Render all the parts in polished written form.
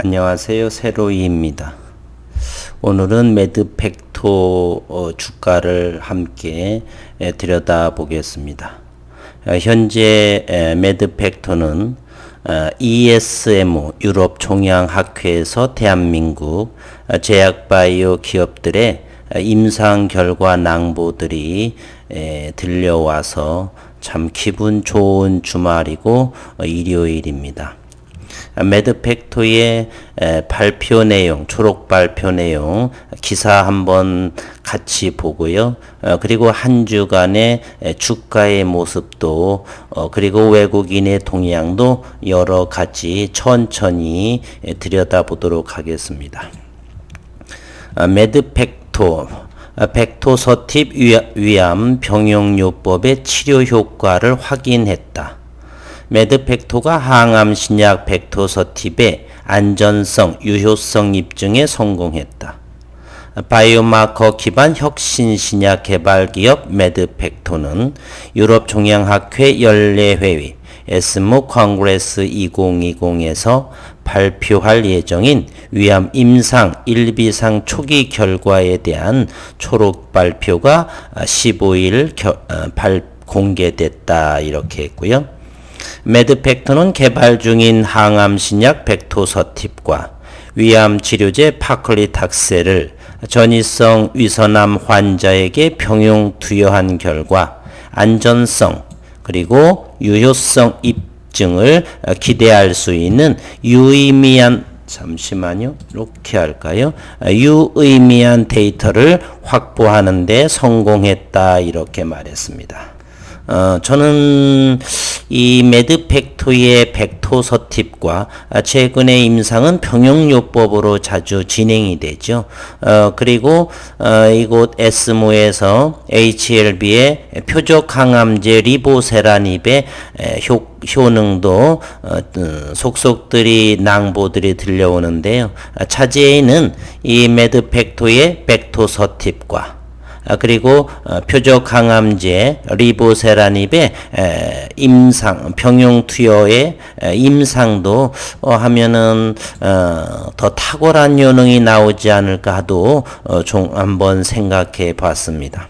안녕하세요. 세로이입니다. 오늘은 메드팩토 주가를 함께 들여다보겠습니다. 현재 메드팩토는 ESMO 유럽 종양학회에서 대한민국 제약바이오 기업들의 임상 결과 낭보들이 들려와서 참 기분 좋은 주말이고 일요일입니다. 메드팩토의 발표 내용, 초록 발표 내용 기사 한번 같이 보고요. 그리고 한 주간의 주가의 모습도 그리고 외국인의 동향도 여러 가지 천천히 들여다보도록 하겠습니다. 메드팩토 벡토서팁 위암 병용요법의 치료 효과를 확인했다. 메드팩토가 항암 신약 벡토서팁의 안전성, 유효성 입증에 성공했다. 바이오마커 기반 혁신 신약 개발 기업 메드팩토는 유럽 종양학회 연례회의 ESMO 컨그레스 2020에서 발표할 예정인 위암 임상 1비상 초기 결과에 대한 초록 발표가 15일 공개됐다 이렇게 했고요. 메드팩토는 개발 중인 항암 신약 벡토서팁과 위암 치료제 파클리탁셀을 전이성 위선암 환자에게 병용 투여한 결과 안전성 그리고 유효성 입증을 기대할 수 있는 유의미한 이렇게 할까요? 유의미한 데이터를 확보하는 데 성공했다 이렇게 말했습니다. 저는 이 메드팩토의 벡토서팁과 최근의 임상은 병용요법으로 자주 진행이 되죠. 그리고 이곳 에스모에서 HLB의 표적 항암제 리보세라닙의 효능도 속속들이 낭보들이 들려오는데요. 차제에는 이 메드팩토의 벡토서팁과 그리고 표적 항암제 리보세라닙의 임상 병용 투여의 임상도 하면은 더 탁월한 효능이 나오지 않을까 하도 한번 생각해 봤습니다.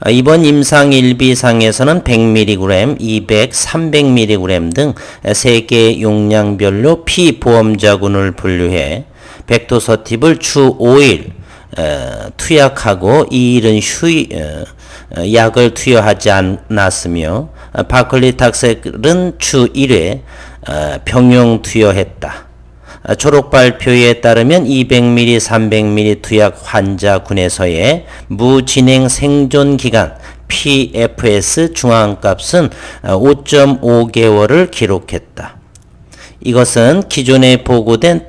이번 임상 1비상에서는 100mg, 200, 300mg 등 3개 용량별로 피보험자군을 분류해 벡토서팁을 주 5일 투약하고 2일은 약을 투여하지 않았으며 파클리탁셀은 주 1회 병용 투여했다. 초록 발표에 따르면 200ml, 300ml 투약 환자군에서의 무진행 생존 기간 PFS 중앙값은 5.5개월을 기록했다. 이것은 기존에 보고된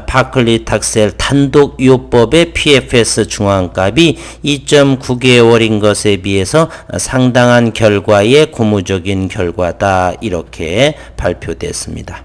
파클리탁셀 단독 요법의 PFS 중앙값이 2.9개월인 것에 비해서 상당한 결과의 고무적인 결과다 이렇게 발표됐습니다.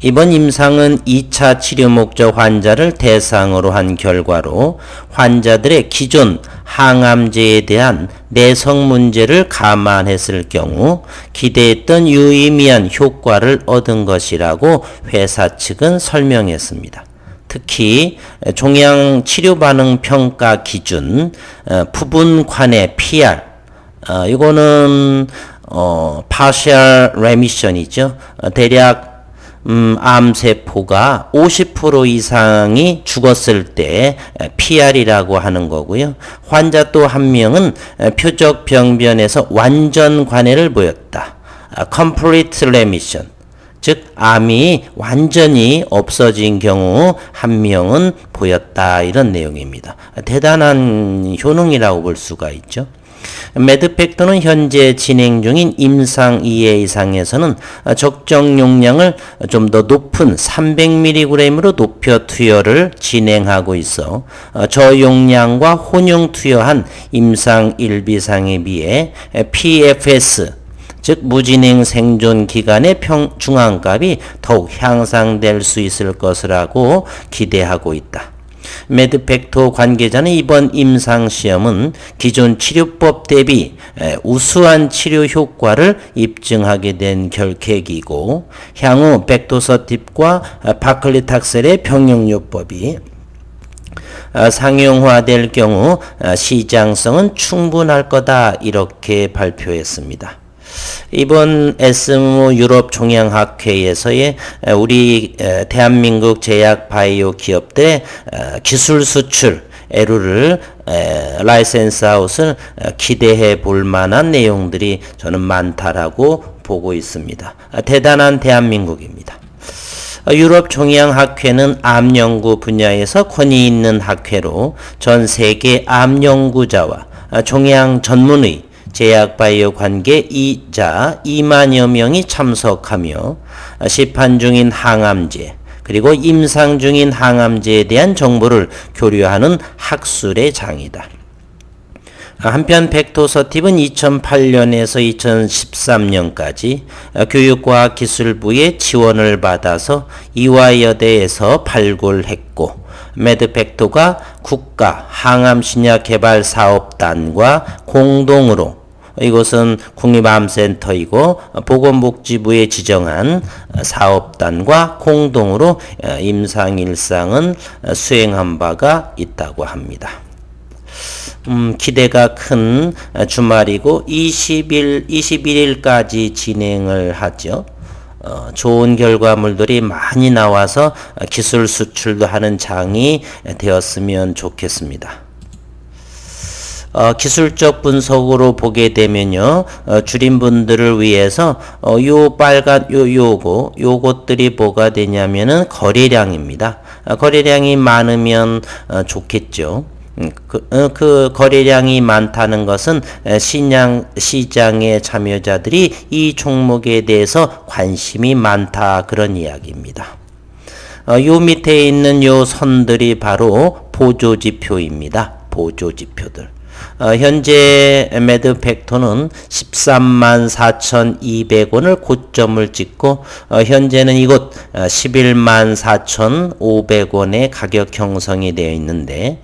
이번 임상은 2차 치료 목적 환자를 대상으로 한 결과로 환자들의 기존 항암제에 대한 내성 문제를 감안했을 경우 기대했던 유의미한 효과를 얻은 것이라고 회사 측은 설명했습니다. 특히 종양 치료 반응 평가 기준 부분관의 PR 이거는 partial remission이죠. 대략 암세포가 50% 이상이 죽었을 때 PR이라고 하는 거고요. 환자 또 한 명은 표적 병변에서 완전 관해를 보였다. Complete remission. 즉 암이 완전히 없어진 경우 한 명은 보였다 이런 내용입니다. 대단한 효능이라고 볼 수가 있죠. 메드팩토는 현재 진행 중인 임상 2회 이상에서는 적정 용량을 좀 더 높은 300mg으로 높여 투여를 진행하고 있어 저용량과 혼용 투여한 임상 1비상에 비해 PFS 즉 무진행 생존 기간의 중앙값이 더욱 향상될 수 있을 것이라고 기대하고 있다. 메드팩토 관계자는 이번 임상시험은 기존 치료법 대비 우수한 치료 효과를 입증하게 된 계기이고, 향후 벡토서팁과 바클리탁셀의 병용요법이 상용화될 경우 시장성은 충분할 거다, 이렇게 발표했습니다. 이번 ESMO 유럽 종양학회에서의 우리 대한민국 제약 바이오 기업들의 기술 수출 에루를 라이센스 아웃을 기대해 볼 만한 내용들이 저는 많다라고 보고 있습니다. 대단한 대한민국입니다. 유럽 종양학회는 암 연구 분야에서 권위 있는 학회로 전 세계 암 연구자와 종양 전문의 제약 바이오 관계이자 2만여 명이 참석하며 시판 중인 항암제 그리고 임상 중인 항암제에 대한 정보를 교류하는 학술의 장이다. 한편 벡토서팁은 2008년에서 2013년까지 교육과학기술부의 지원을 받아서 이화여대에서 발굴했고, 메드벡토가 국가 항암신약개발사업단과 공동으로, 이곳은 국립암센터이고 보건복지부에 지정한 사업단과 공동으로 임상일상은 수행한 바가 있다고 합니다. 기대가 큰 주말이고 21일까지 진행을 하죠. 좋은 결과물들이 많이 나와서 기술 수출도 하는 장이 되었으면 좋겠습니다. 기술적 분석으로 보게 되면요, 주린분들을 위해서 요 빨간 요것들이 뭐가 되냐면은 거래량입니다. 거래량이 많으면 좋겠죠. 그 거래량이 많다는 것은 시장의 참여자들이 이 종목에 대해서 관심이 많다, 그런 이야기입니다. 요 밑에 있는 요 선들이 바로 보조지표입니다. 보조지표들. 현재 메드벡토는 13만 4,200원을 고점을 찍고 현재는 이곳 11만 4,500원의 가격 형성이 되어 있는데,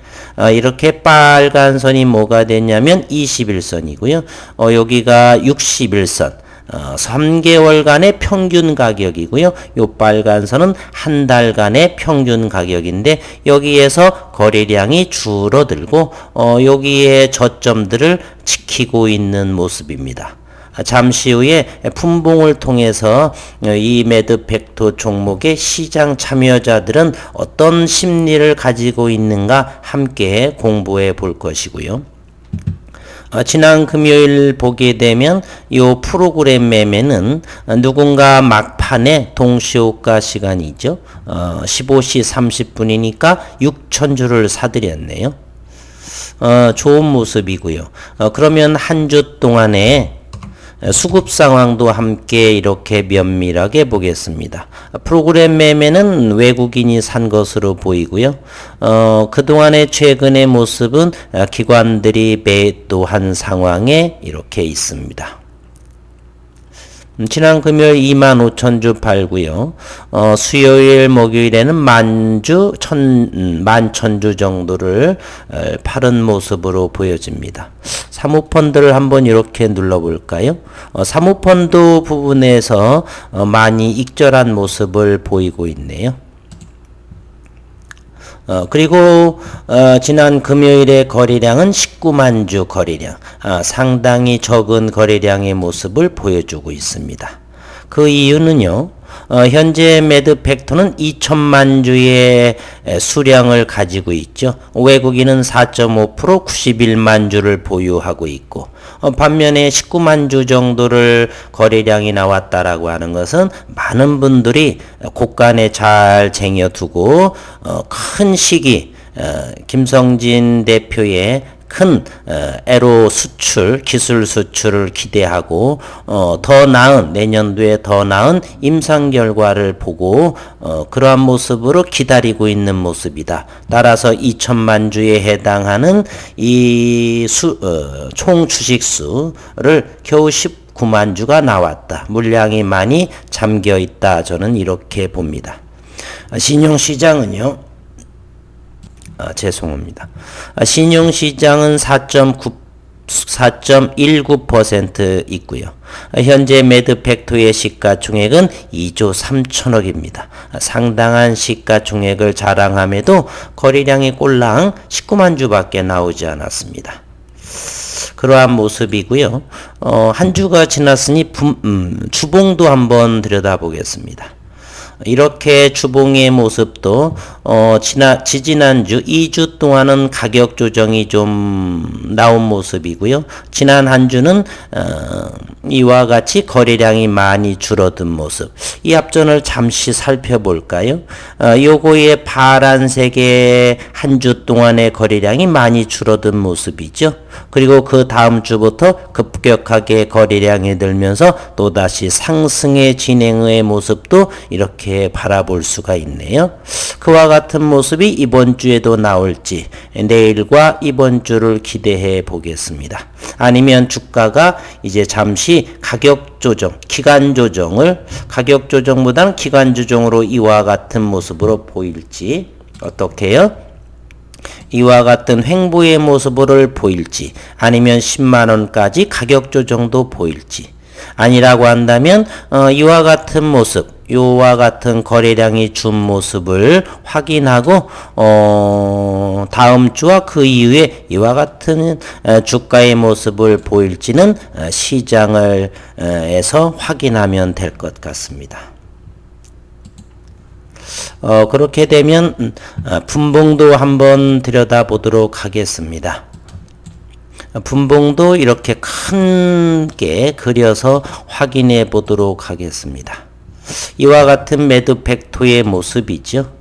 이렇게 빨간 선이 뭐가 되냐면 21선이고요. 여기가 61선. 3개월간의 평균 가격이고요. 요 빨간 선은 한 달간의 평균 가격인데, 여기에서 거래량이 줄어들고 여기에 저점들을 지키고 있는 모습입니다. 잠시 후에 분봉을 통해서 이 메드벡토 종목의 시장 참여자들은 어떤 심리를 가지고 있는가 함께 공부해 볼 것이고요. 지난 금요일 보게 되면 이 프로그램 매매는 누군가 막판에 동시호가 시간이죠. 15시 30분이니까 6,000주를 사들였네요. 좋은 모습이고요. 그러면 한 주 동안에 수급 상황도 함께 이렇게 면밀하게 보겠습니다. 프로그램 매매는 외국인이 산 것으로 보이고요. 그동안의 최근의 모습은 기관들이 매도한 상황에 이렇게 있습니다. 지난 금요일 25,000주 팔고요. 수요일, 목요일에는 11,000주 정도를 팔은 모습으로 보여집니다. 사모펀드를 한번 이렇게 눌러볼까요? 사모펀드 부분에서 많이 익절한 모습을 보이고 있네요. 그리고 지난 금요일의 거래량은 19만 주 거래량, 상당히 적은 거래량의 모습을 보여주고 있습니다. 그 이유는요, 현재 메드벡토는 2천만 주의 수량을 가지고 있죠. 외국인은 4.5% 91만 주를 보유하고 있고, 반면에 19만 주 정도를 거래량이 나왔다라고 하는 것은 많은 분들이 곳간에 잘 쟁여두고 큰 시기 김성진 대표의 큰 에로 수출, 기술 수출을 기대하고 더 나은, 내년도에 더 나은 임상 결과를 보고 그러한 모습으로 기다리고 있는 모습이다. 따라서 2천만 주에 해당하는 이 총 주식수를 겨우 19만 주가 나왔다. 물량이 많이 잠겨 있다. 저는 이렇게 봅니다. 신용시장은요, 죄송합니다. 신용시장은 4.19% 있고요. 현재 매드팩토리의 시가총액은 2조 3천억입니다. 상당한 시가총액을 자랑함에도 거래량이 꼴랑 19만 주밖에 나오지 않았습니다. 그러한 모습이고요. 한 주가 지났으니 주봉도 한번 들여다보겠습니다. 이렇게 주봉의 모습도 지지난주 2주 동안은 가격 조정이 좀 나온 모습이고요. 지난 한 주는 이와 같이 거래량이 많이 줄어든 모습. 이 합전을 잠시 살펴볼까요? 요거의 파란색의 한 주 동안의 거래량이 많이 줄어든 모습이죠. 그리고 그 다음 주부터 급격하게 거래량이 늘면서 또다시 상승의 진행의 모습도 이렇게 바라볼 수가 있네요. 그와 같은 모습이 이번 주에도 나올지 내일과 이번 주를 기대해 보겠습니다. 아니면 주가가 이제 잠시 가격 조정, 기간 조정을 가격 조정보다는 기간 조정으로 이와 같은 모습으로 보일지 어떻게요? 이와 같은 횡보의 모습을 보일지 아니면 10만원까지 가격 조정도 보일지 아니라고 한다면 이와 같은 모습 요와 같은 거래량이 준 모습을 확인하고 다음 주와 그 이후에 이와 같은 주가의 모습을 보일지는 시장을 에서 확인하면 될 것 같습니다. 그렇게 되면 분봉도 한번 들여다보도록 하겠습니다. 분봉도 이렇게 크게 그려서 확인해 보도록 하겠습니다. 이와 같은 매드팩토의 모습이죠.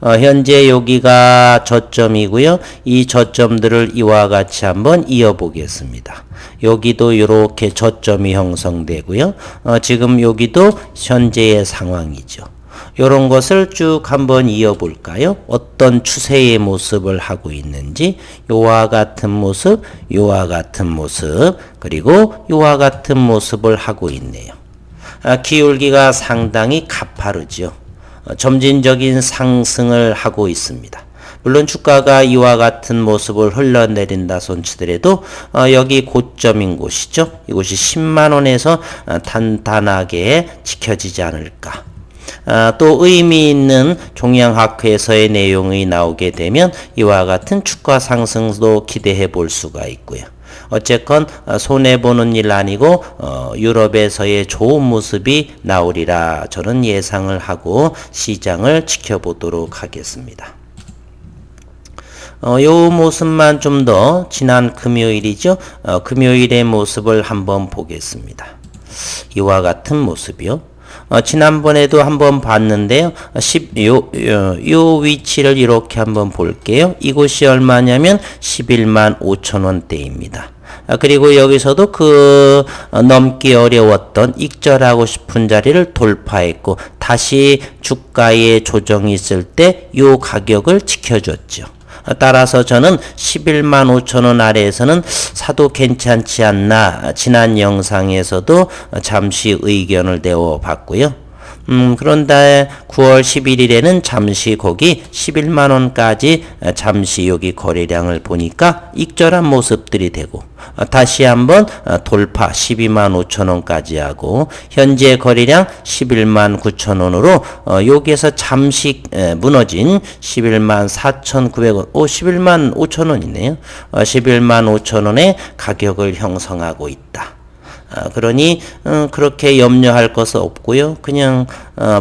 현재 여기가 저점이고요. 이 저점들을 이와 같이 한번 이어보겠습니다. 여기도 이렇게 저점이 형성되고요. 지금 여기도 현재의 상황이죠. 이런 것을 쭉 한번 이어볼까요? 어떤 추세의 모습을 하고 있는지 요와 같은 모습, 요와 같은 모습, 그리고 요와 같은 모습을 하고 있네요. 기울기가 상당히 가파르죠. 점진적인 상승을 하고 있습니다. 물론 주가가 이와 같은 모습을 흘러내린다 손치더라도 여기 고점인 곳이죠. 이곳이 10만원에서 단단하게 지켜지지 않을까. 또 의미 있는 종양학회에서의 내용이 나오게 되면 이와 같은 주가 상승도 기대해 볼 수가 있고요. 어쨌건 손해보는 일 아니고 유럽에서의 좋은 모습이 나오리라 저는 예상을 하고 시장을 지켜보도록 하겠습니다. 요 모습만 좀 더 지난 금요일이죠. 금요일의 모습을 한번 보겠습니다. 이와 같은 모습이요. 지난번에도 한번 봤는데요. 요 위치를 이렇게 한번 볼게요. 이곳이 얼마냐면 11만 5천 원대입니다. 그리고 여기서도 그 넘기 어려웠던 익절하고 싶은 자리를 돌파했고 다시 주가의 조정이 있을 때 요 가격을 지켜줬죠. 따라서 저는 11만 5천 원 아래에서는 사도 괜찮지 않나 지난 영상에서도 잠시 의견을 내어봤고요. 그런데 9월 11일에는 잠시 거기 11만원까지 잠시 여기 거래량을 보니까 익절한 모습들이 되고 다시 한번 돌파 12만 5천원까지 하고 현재 거래량 11만 9천원으로 여기에서 잠시 무너진 11만 4,900원 11만 5천원이네요. 11만 5천원의 가격을 형성하고 있다. 그러니 그렇게 염려할 것은 없고요. 그냥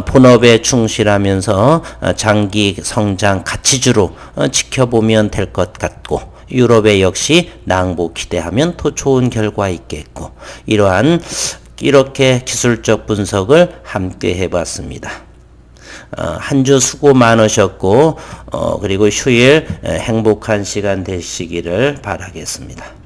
본업에 충실하면서 장기 성장 가치주로 지켜보면 될 것 같고 유럽에 역시 낭보 기대하면 더 좋은 결과 있겠고 이렇게 기술적 분석을 함께 해봤습니다. 한 주 수고 많으셨고 그리고 휴일 행복한 시간 되시기를 바라겠습니다.